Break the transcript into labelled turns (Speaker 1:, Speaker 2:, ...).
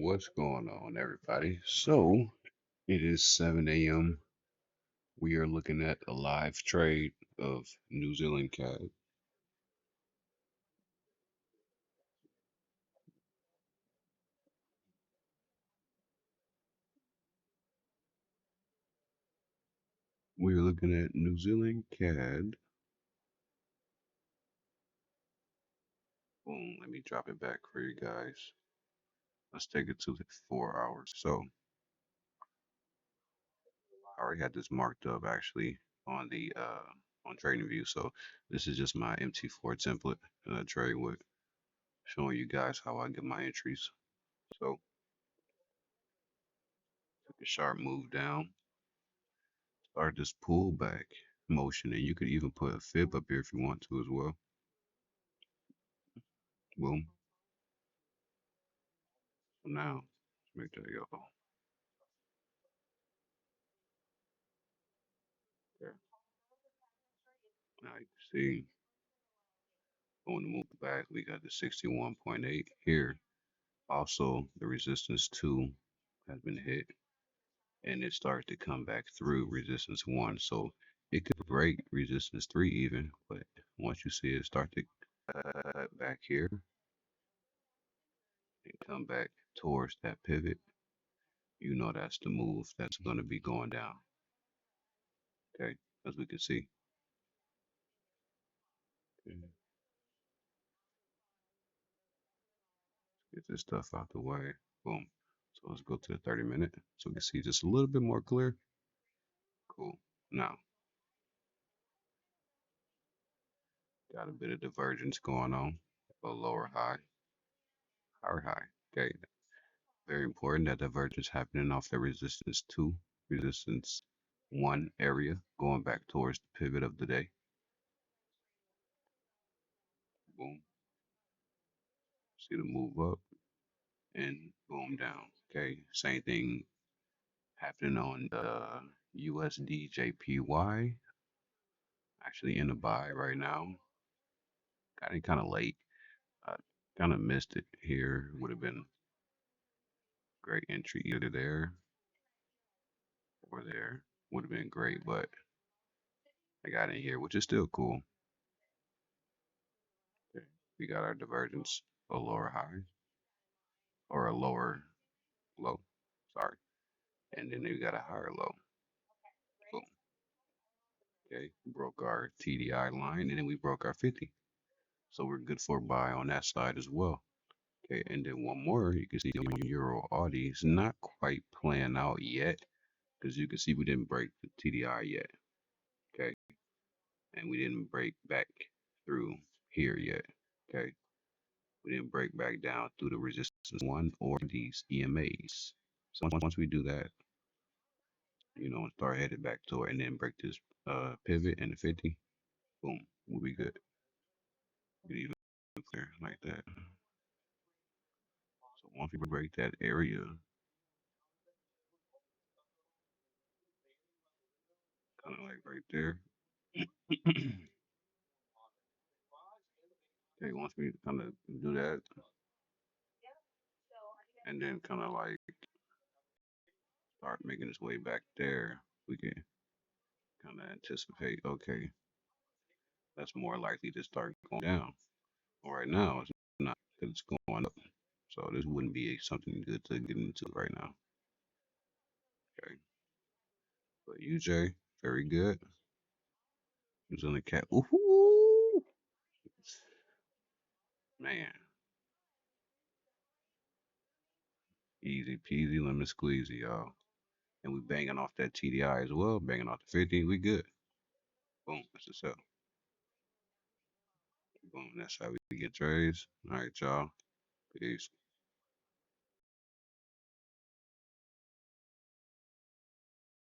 Speaker 1: What's going on, everybody? So it is 7 a.m. We are looking at a live trade of New Zealand CAD. We are looking at New Zealand CAD. Boom, let me drop it back for you guys. Let's take it to the 4 hours. So I already had this marked up actually on the on TradingView. So this is just my MT4 template trade with showing you guys how I get my entries. So took a sharp move down. Start this pullback motion, and you could even put a fib up here if you want to as well. Boom. So now, let's make that yellow. Okay. Now you can see, on the move back, we got the 61.8 here. Also, the resistance 2 has been hit, and it started to come back through resistance 1. So it could break resistance 3 even, but once you see it start to cut back here and come back towards that pivot, you know that's the move that's going to be going down. Okay, as we can see. Okay. Get this stuff out the way. Boom. So let's go to the 30-minute so we can see just a little bit more clear. Cool. Now, got a bit of divergence going on. A lower high, higher high. Okay. Very important that divergence happening off the resistance 2, resistance 1 area, going back towards the pivot of the day. Boom. See the move up and boom down. Okay. Same thing happening on the USD JPY. Actually in the buy right now. Got it kind of late. I kind of missed it here. Would have been great entry either there or there. Would have been great, but I got in here, which is still cool. Okay. We got our divergence, a lower high or a lower low. Sorry. And then we got a higher low. Boom. Okay. Broke our TDI line and then we broke our 50. So we're good for a buy on that side as well. Okay. And then one more, you can see on Euro Audi, it's not quite playing out yet because you can see we didn't break the TDI yet. Okay. And we didn't break back through here yet. Okay. We didn't break back down through the resistance 1 or these EMAs. So once we do that, and start headed back to it and then break this pivot in the 50, boom, we'll be good. Get even clear like that. So once we break that area, kind of like right there. Okay, once we kind of do that, and then kind of like start making its way back there, we can kind of anticipate, okay, that's more likely to start going down. Well, right now, it's not because it's going up. So this wouldn't be something good to get into right now. Okay. But UJ, very good. Who's on the cat? Ooh, man. Easy peasy, lemon squeezy, y'all. And we banging off that TDI as well, banging off the 50. We good. Boom. That's the sell. Boom. That's how we get trades. All right, y'all. Peace.